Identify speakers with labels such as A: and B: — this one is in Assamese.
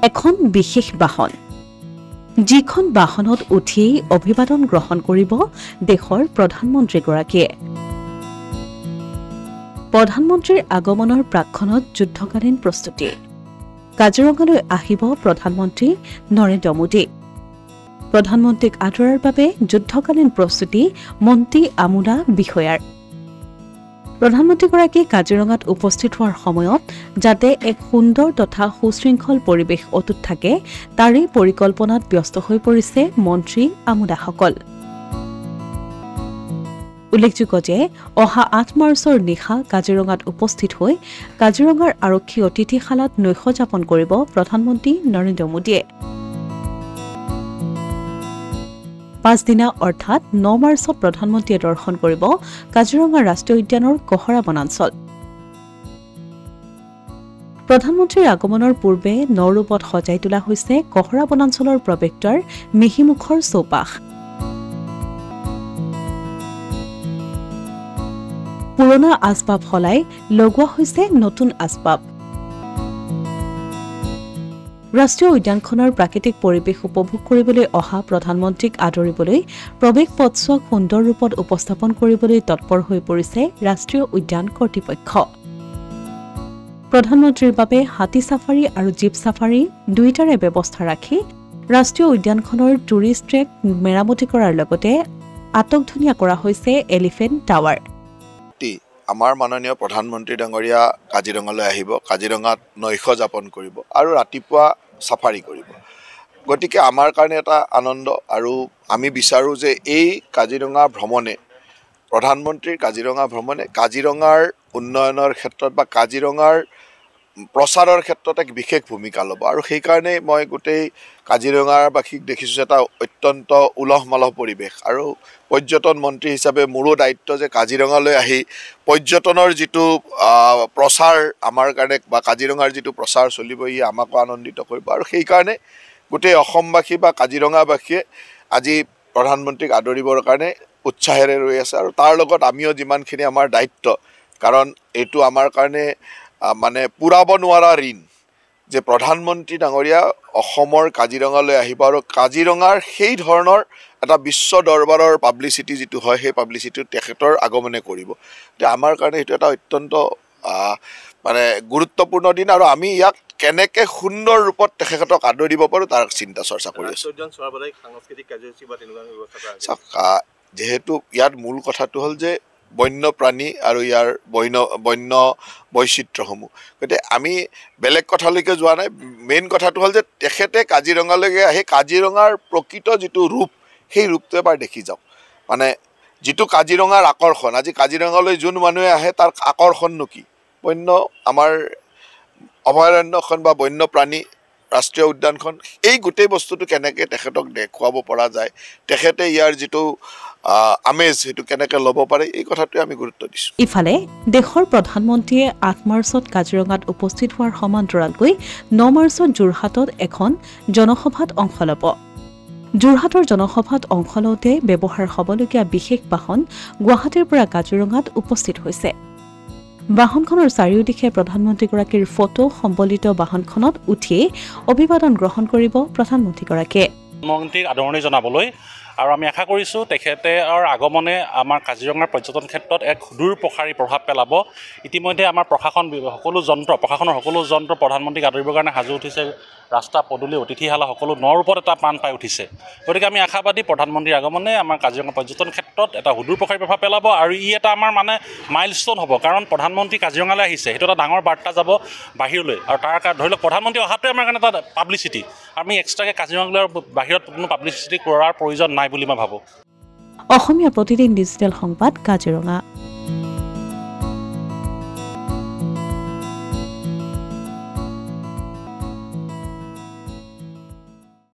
A: এখন বিশেষ বাহন যিখন বাহনত উঠিয়েই অভিবাদন গ্ৰহণ কৰিব দেশৰ প্ৰধানমন্ত্ৰীগৰাকীয়ে প্ৰধানমন্ত্ৰীৰ আগমনৰ প্ৰাক্ষণত যুদ্ধকালীন প্ৰস্তুতি কাজিৰঙালৈ আহিব প্ৰধানমন্ত্ৰী নৰেন্দ্ৰ মোদী প্ৰধানমন্ত্ৰীক আদৰাৰ বাবে যুদ্ধকালীন প্ৰস্তুতি মন্ত্ৰী আমোলা বিষয়াৰ প্ৰধানমন্ত্ৰীগৰাকী কাজিৰঙাত উপস্থিত হোৱাৰ সময়ত যাতে এক সুন্দৰ তথা সুশৃংখল পৰিৱেশ অটুট থাকে তাৰে পৰিকল্পনাত ব্যস্ত হৈ পৰিছে মন্ত্ৰী আমোলাসকল উল্লেখযোগ্য যে অহা 8 মাৰ্চৰ নিশা কাজিৰঙাত উপস্থিত হৈ কাজিৰঙাৰ আৰক্ষী অতিথিশালাত নৈশ যাপন কৰিব প্ৰধানমন্ত্ৰী নৰেন্দ্ৰ মোদীয়ে 5 দিনা অৰ্থাৎ 9 মাৰ্চত প্ৰধানমন্ত্ৰীয়ে দৰ্শন কৰিব কাজিৰঙা ৰাষ্ট্ৰীয় উদ্যানৰ কহৰা বনাঞ্চল প্ৰধানমন্ত্ৰীৰ আগমনৰ পূৰ্বে নৰূপত সজাই তোলা হৈছে কহৰা বনাঞ্চলৰ প্ৰৱেশদ্বাৰ মিহিমুখৰ চৌপাশ পুৰণা আচবাব সলাই লগোৱা হৈছে নতুন আচবাব ৰাষ্ট্ৰীয় উদ্যানখনৰ প্ৰাকৃতিক পৰিৱেশ উপভোগ কৰিবলৈ অহা প্ৰধানমন্ত্ৰীক আদৰিবলৈ প্ৰৱেশ পথছোৱাক সুন্দৰ ৰূপত উপস্থাপন কৰিবলৈ তৎপৰ হৈ পৰিছে ৰাষ্ট্ৰীয় উদ্যান কৰ্তৃপক্ষ প্ৰধানমন্ত্ৰীৰ বাবে হাতী সাফাৰী আৰু জীপ সাফাৰী দুইটাৰে ব্যৱস্থা ৰাখি ৰাষ্ট্ৰীয় উদ্যানখনৰ টুৰিষ্ট ট্ৰেক মেৰামতি কৰাৰ লগতে আটকধুনীয়া কৰা হৈছে এলিফেণ্ট টাৱাৰ
B: আমাৰ মাননীয় প্ৰধানমন্ত্ৰী ডাঙৰীয়া কাজিৰঙালৈ আহিব কাজিৰঙাত নৈশ যাপন কৰিব আৰু ৰাতিপুৱা সাফাৰী কৰিব গতিকে আমাৰ কাৰণে এটা আনন্দ আৰু আমি বিচাৰো যে এই কাজিৰঙা ভ্ৰমণে প্ৰধানমন্ত্ৰীৰ কাজিৰঙা ভ্ৰমণে কাজিৰঙাৰ উন্নয়নৰ ক্ষেত্ৰত বা কাজিৰঙাৰ প্ৰচাৰৰ ক্ষেত্ৰত এক বিশেষ ভূমিকা ল'ব আৰু সেই কাৰণে মই গোটেই কাজিৰঙাৰবাসীক দেখিছোঁ এটা অত্যন্ত উলহ মালহ পৰিৱেশ আৰু পৰ্যটন মন্ত্ৰী হিচাপে মোৰো দায়িত্ব যে কাজিৰঙালৈ আহি পৰ্যটনৰ যিটো প্ৰচাৰ আমাৰ কাৰণে বা কাজিৰঙাৰ যিটো প্ৰচাৰ চলিব ই আমাকো আনন্দিত কৰিব আৰু সেই কাৰণে গোটেই অসমবাসী বা কাজিৰঙাবাসীয়ে আজি প্ৰধানমন্ত্ৰীক আদৰিবৰ কাৰণে উৎসাহেৰে ৰৈ আছে আৰু তাৰ লগত আমিও যিমানখিনি আমাৰ দায়িত্ব কাৰণ এইটো আমাৰ কাৰণে মানে পুৰাব নোৱাৰা ঋণ যে প্ৰধানমন্ত্ৰী ডাঙৰীয়া অসমৰ কাজিৰঙালৈ আহিব আৰু কাজিৰঙাৰ সেই ধৰণৰ এটা বিশ্ব দৰবাৰৰ পাব্লিচিটি যিটো হয় সেই পাব্লিচিটি তেখেতৰ আগমনে কৰিব তে আমাৰ কাৰণে এইটো এটা অত্যন্ত মানে গুৰুত্বপূৰ্ণ দিন আৰু আমি ইয়াক কেনেকৈ সুন্দৰ ৰূপত তেখেতক আদৰিব পাৰোঁ তাৰ চিন্তা চৰ্চা কৰি আছোঁ যেহেতু ইয়াৰ মূল কথাটো হ'ল যে বন্যপ্ৰাণী আৰু ইয়াৰ বন্য বৈচিত্ৰ্যসমূহ গতিকে আমি বেলেগ কথালৈকে যোৱা নাই মেইন কথাটো হ'ল যে তেখেতে কাজিৰঙালৈকে আহি কাজিৰঙাৰ প্ৰকৃত যিটো ৰূপ সেই ৰূপটো এবাৰ দেখি যাওক মানে যিটো কাজিৰঙাৰ আকৰ্ষণ আজি কাজিৰঙালৈ যোন মানুহে আহে তাৰ আকৰ্ষণনো কি বন্য আমাৰ অভয়াৰণ্যখন বা বন্যপ্ৰাণী ৰাষ্ট্ৰীয় উদ্যানখন এই গোটেই বস্তুটো কেনেকৈ তেখেতক দেখুৱাব পৰা যায় তেখেতে ইয়াৰ যিটো আমেজ সেইটো কেনেকৈ ল'ব পাৰে এই কথাটোৱে আমি গুৰুত্ব দিছোঁ
A: ইফালে দেশৰ প্ৰধানমন্ত্ৰীয়ে 8 মাৰ্চত কাজিৰঙাত উপস্থিত হোৱাৰ সমান্তৰালকৈ 9 মাৰ্চত যোৰহাটত এখন জনসভাত অংশ ল'ব যোৰহাটৰ জনসভাত অংশ লওঁতে ব্যৱহাৰ হ'বলগীয়া বিশেষ বাহন গুৱাহাটীৰ পৰা কাজিৰঙাত উপস্থিত হৈছে বাহনখনৰ চাৰিওদিশে প্ৰধানমন্ত্ৰীগৰাকীৰ ফটো সম্বলিত বাহনখনত উঠি অভিবাদন গ্ৰহণ কৰিব প্ৰধানমন্ত্ৰীগৰাকীয়ে
C: মন্ত্ৰীক আদৰণি জনাবলৈ আৰু আমি আশা কৰিছোঁ তেখেতৰ আগমনে আমাৰ কাজিৰঙাৰ পৰ্যটন ক্ষেত্ৰত এক সুদূৰ প্ৰসাৰী প্ৰভাৱ পেলাব ইতিমধ্যে আমাৰ প্ৰশাসনৰ সকলো যন্ত্ৰ প্ৰধানমন্ত্ৰীক আদৰিবৰ কাৰণে সাজু উঠিছে ৰাস্তা পদূলি অতিথিশালা সকলো নৰূপত এটা প্ৰাণ পাই উঠিছে গতিকে আমি আশাবাদী প্ৰধানমন্ত্ৰীৰ আগমনে আমাৰ কাজিৰঙা পৰ্যটন ক্ষেত্ৰত এটা সুদূৰ প্ৰসাৰী প্ৰভাৱ পেলাব আৰু ই এটা আমাৰ মানে মাইলষ্ট'ন হ'ব কাৰণ প্ৰধানমন্ত্ৰী কাজিৰঙালৈ আহিছে সেইটো এটা ডাঙৰ বাৰ্তা যাব বাহিৰলৈ আৰু তাৰ কাৰণে ধৰি লওক প্ৰধানমন্ত্ৰী অহাটোৱে আমাৰ কাৰণে এটা পাব্লিচিটি আমি এক্সট্ৰাকৈ কাজিৰঙালৈ বাহিৰত কোনো পাব্লিচিটি কৰাৰ প্ৰয়োজন নাই বুলি মই ভাবোঁ
A: অসমীয়া প্ৰতিদিন ডিজিটেল সংবাদ কাজিৰঙা